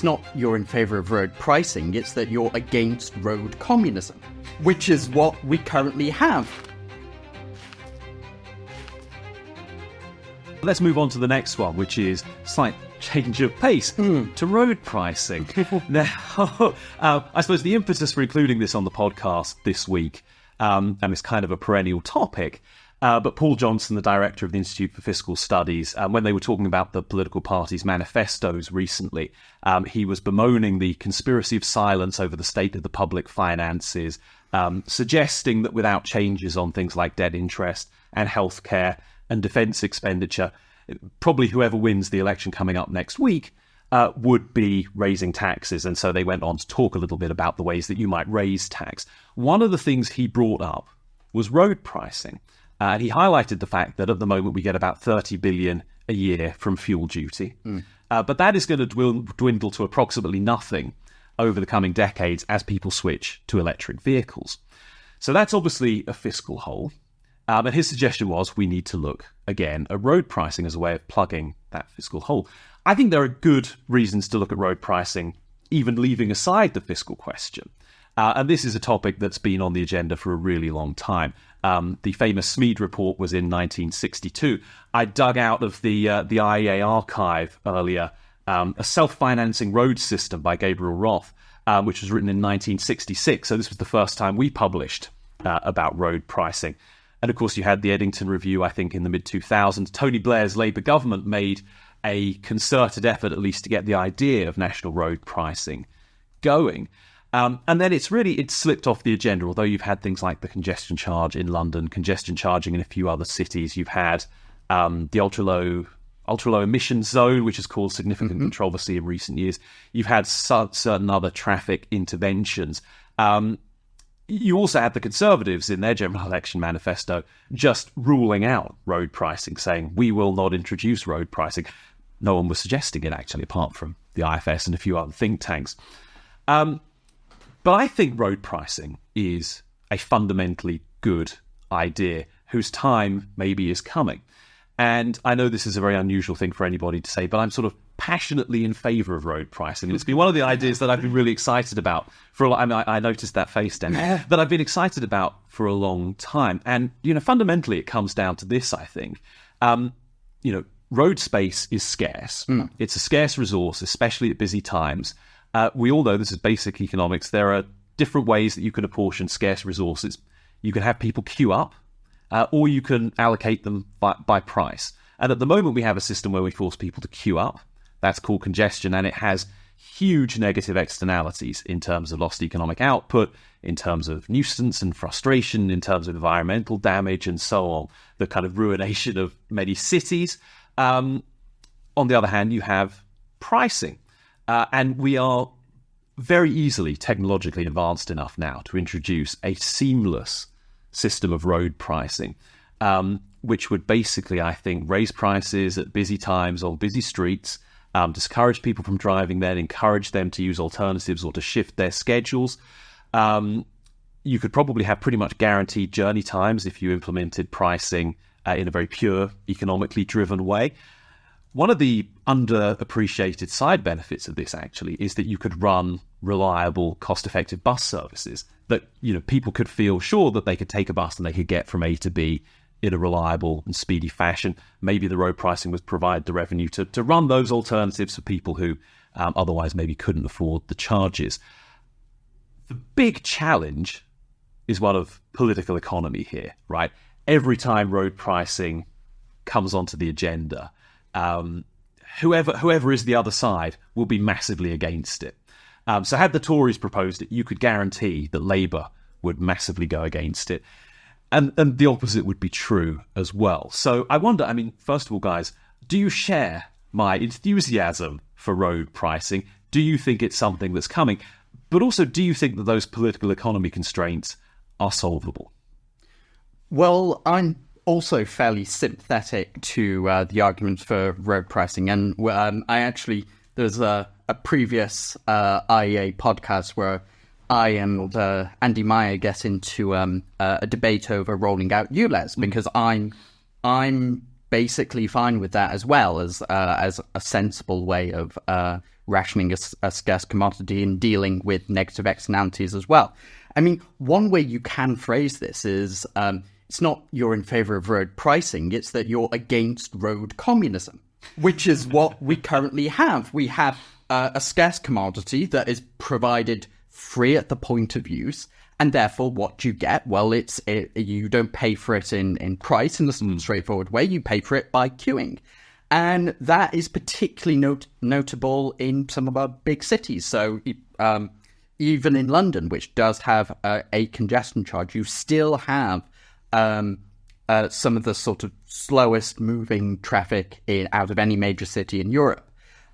it's not you're in favour of road pricing, it's that you're against road communism, which is what we currently have. Let's move on to the next one, which is slight change of pace to road pricing. Now, I suppose the impetus for including this on the podcast this week, and it's kind of a perennial topic, but Paul Johnson, the director of the Institute for Fiscal Studies, when they were talking about the political parties' manifestos recently, he was bemoaning the conspiracy of silence over the state of the public finances, suggesting that without changes on things like debt interest and healthcare and defence expenditure, probably whoever wins the election coming up next week would be raising taxes. And so they went on to talk a little bit about the ways that you might raise tax. One of the things he brought up was road pricing. And he highlighted the fact that at the moment we get about 30 billion a year from fuel duty. But that is going to dwindle to approximately nothing over the coming decades as people switch to electric vehicles. So that's obviously a fiscal hole. And his suggestion was we need to look, again, at road pricing as a way of plugging that fiscal hole. I think there are good reasons to look at road pricing, even leaving aside the fiscal question. And this is a topic that's been on the agenda for a really long time. The famous Smead report was in 1962. I dug out of the IEA archive earlier a self-financing road system by Gabriel Roth, which was written in 1966. So this was the first time we published about road pricing. And of course, you had the Eddington Review, I think, in the mid-2000s. Tony Blair's Labour government made a concerted effort, at least, to get the idea of national road pricing going. And then it's slipped off the agenda, although you've had things like the congestion charge in London, congestion charging in a few other cities. You've had the ultra-low emissions zone, which has caused significant controversy in recent years. You've had certain other traffic interventions. You also had the Conservatives in their general election manifesto just ruling out road pricing, saying we will not introduce road pricing. No one was suggesting it, actually, apart from the IFS and a few other think tanks. But I think road pricing is a fundamentally good idea whose time maybe is coming. And I know this is a very unusual thing for anybody to say, but I'm sort of passionately in favour of road pricing. And it's been one of the ideas that I've been really excited about for a long time. I noticed that face, Daniel, that I've been excited about for a long time. And, fundamentally it comes down to this, I think. Road space is scarce. It's a scarce resource, especially at busy times. We all know this is basic economics. There are different ways that you can apportion scarce resources. You can have people queue up, or you can allocate them by price. And at the moment, we have a system where we force people to queue up. That's called congestion, and it has huge negative externalities in terms of lost economic output, in terms of nuisance and frustration, in terms of environmental damage, and so on, the kind of ruination of many cities. On the other hand, you have pricing. And we are very easily technologically advanced enough now to introduce a seamless system of road pricing, which would basically, I think, raise prices at busy times on busy streets, discourage people from driving there, encourage them to use alternatives or to shift their schedules. You could probably have pretty much guaranteed journey times if you implemented pricing in a very pure, economically driven way. One of the underappreciated side benefits of this, actually, is that you could run reliable, cost-effective bus services that, people could feel sure that they could take a bus and they could get from A to B in a reliable and speedy fashion. Maybe the road pricing would provide the revenue to run those alternatives for people who otherwise maybe couldn't afford the charges. The big challenge is one of political economy here, right? Every time road pricing comes onto the agenda, whoever is the other side will be massively against it. So had the Tories proposed it, you could guarantee that Labour would massively go against it. And the opposite would be true as well. So I wonder, first of all, guys, do you share my enthusiasm for road pricing? Do you think it's something that's coming? But also, do you think that those political economy constraints are solvable? Well, I'm also fairly sympathetic to the arguments for road pricing. And there's a previous IEA podcast where I and Andy Meyer get into a debate over rolling out ULEZ, because I'm basically fine with that as well as a sensible way of rationing a scarce commodity and dealing with negative externalities as well. I mean, one way you can phrase this is it's not you're in favor of road pricing, it's that you're against road communism, which is what we currently have. We have a scarce commodity that is provided free at the point of use, and therefore what do you get? Well, you don't pay for it in price in a straightforward way, you pay for it by queuing. And that is particularly notable in some of our big cities. So even in London, which does have a congestion charge, you still have some of the sort of slowest moving traffic out of any major city in Europe.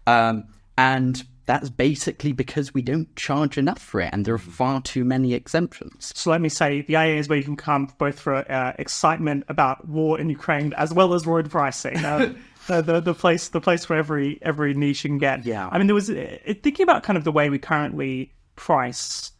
And that's basically because we don't charge enough for it, and there are far too many exemptions. So let me say, the IEA is where you can come both for excitement about war in Ukraine as well as road pricing. The place where every niche you can get. Yeah. I mean, there was thinking about kind of the way we currently price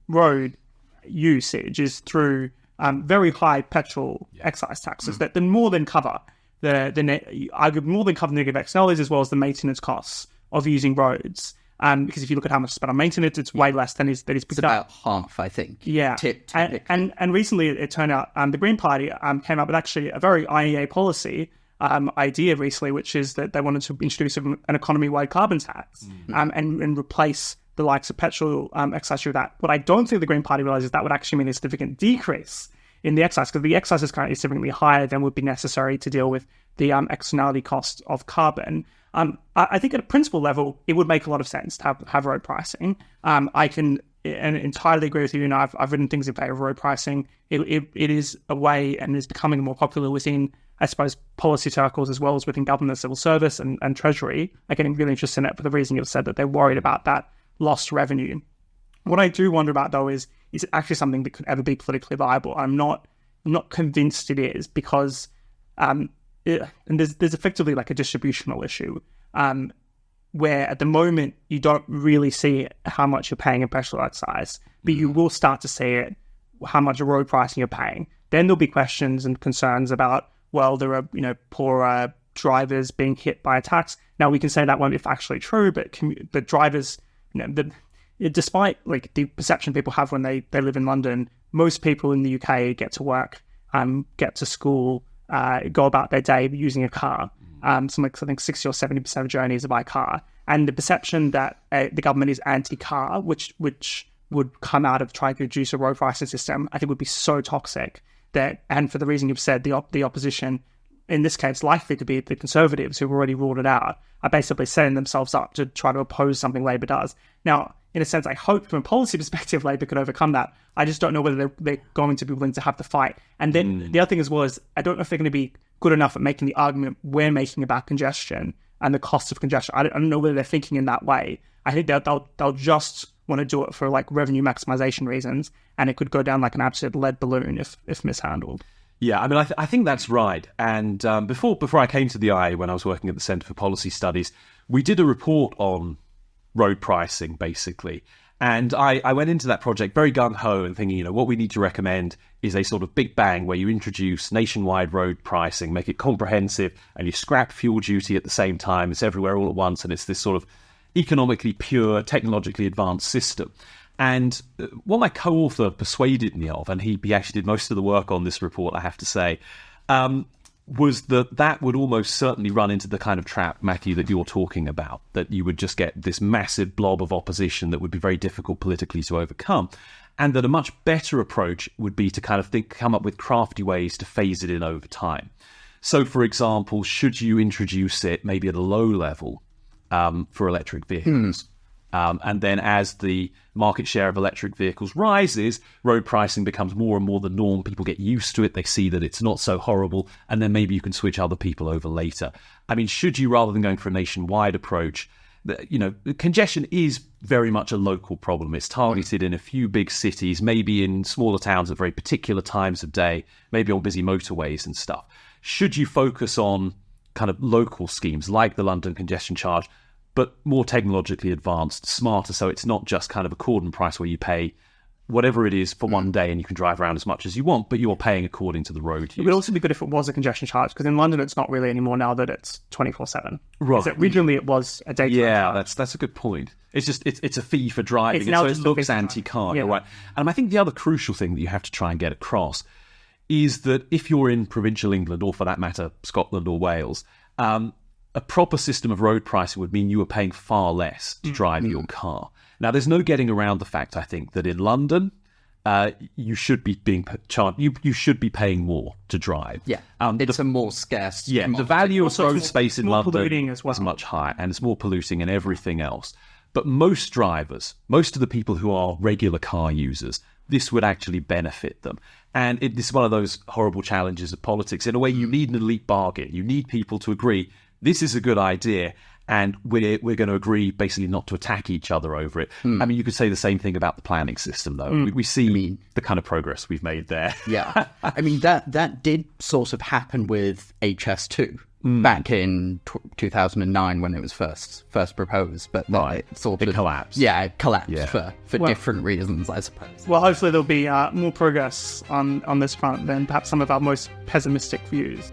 road usage is through very high petrol excise taxes that more than cover arguably more than cover negative externalities as well as the maintenance costs of using roads. Because if you look at how much is spent on maintenance, it's way less than is picked up. About half, I think. Yeah. And recently it turned out the Green Party came up with actually a very IEA policy idea recently, which is that they wanted to introduce an economy-wide carbon tax and replace the likes of petrol excise with that. What I don't think the Green Party realizes that would actually mean a significant decrease in the excise, because the excise is currently significantly higher than would be necessary to deal with the externality cost of carbon. I think at a principle level, it would make a lot of sense to have road pricing. I can entirely agree with you, and I've written things in favor of road pricing. It is a way and is becoming more popular within, I suppose, policy circles as well as within government, civil service and Treasury are getting really interested in it for the reason you've said, that they're worried about that lost revenue. What I do wonder about, though, is it actually something that could ever be politically viable? I'm not convinced it is, because and there's effectively like a distributional issue where at the moment you don't really see how much you're paying in petrol excise, but you will start to see it, how much road pricing you're paying. Then there'll be questions and concerns about, well, there are poorer drivers being hit by a tax. Now we can say that won't be factually true, but drivers, despite like the perception people have when they live in London, most people in the UK get to work, get to school, go about their day using a car. Something like, I think 60 or 70% of journeys are by car. And the perception that the government is anti-car, which would come out of trying to reduce a road pricing system, I think would be so toxic that, and for the reason you've said, the opposition, in this case, likely to be the Conservatives who've already ruled it out, are basically setting themselves up to try to oppose something Labour does. Now, in a sense, I hope from a policy perspective, Labour could overcome that. I just don't know whether they're going to be willing to have the fight. And then the other thing as well is, I don't know if they're going to be good enough at making the argument we're making about congestion and the cost of congestion. I don't know whether they're thinking in that way. I think they'll just want to do it for like revenue maximization reasons, and it could go down like an absolute lead balloon if mishandled. Yeah, I mean, I think that's right. And before I came to the IEA, when I was working at the Centre for Policy Studies, we did a report on road pricing, basically. And I went into that project very gung-ho and thinking, what we need to recommend is a sort of big bang where you introduce nationwide road pricing, make it comprehensive, and you scrap fuel duty at the same time. It's everywhere all at once, and it's this sort of economically pure, technologically advanced system. And what my co-author persuaded me of, and he actually did most of the work on this report, I have to say, was that would almost certainly run into the kind of trap, Matthew, that you're talking about, that you would just get this massive blob of opposition that would be very difficult politically to overcome, and that a much better approach would be to kind of come up with crafty ways to phase it in over time. So, for example, should you introduce it maybe at a low level for electric vehicles? And then as the market share of electric vehicles rises, road pricing becomes more and more the norm. People get used to it. They see that it's not so horrible. And then maybe you can switch other people over later. I mean, should you, rather than going for a nationwide approach, congestion is very much a local problem. It's targeted in a few big cities, maybe in smaller towns at very particular times of day, maybe on busy motorways and stuff. Should you focus on kind of local schemes like the London congestion charge, but more technologically advanced, smarter, so it's not just kind of a cordon price where you pay whatever it is for one day, and you can drive around as much as you want, but you're paying according to the road It use. would also be good if it was a congestion charge, because in London it's not really anymore now that it's 24/7. Right. Originally it was a daytime charge. That's a good point. It's just it's a fee for driving, It's and now so it just a looks fee for anti-car. driving. You're Yeah. right. And I think the other crucial thing that you have to try and get across is that if you're in provincial England, or for that matter, Scotland or Wales, a proper system of road pricing would mean you were paying far less to drive your car. Now, there's no getting around the fact, I think, that in London, you should be being charged. You should be paying more to drive. Yeah, it's a more scarce. Yeah, the commodity. value of Also, road it's space in more London polluting as well. is much higher, and it's more polluting and everything else. But most drivers, most of the people who are regular car users, this would actually benefit them. And this is one of those horrible challenges of politics. In a way, you need an elite bargain. You need people to agree, this is a good idea, and we're going to agree basically not to attack each other over it. I mean, you could say the same thing about the planning system, though. We see the kind of progress we've made there. Yeah, I mean that did sort of happen with HS2 back in 2009 when it was first proposed, but then Right. it sort It of collapsed. Yeah, it collapsed Yeah. for different reasons, I suppose. Well, hopefully there'll be more progress on this front than perhaps some of our most pessimistic views.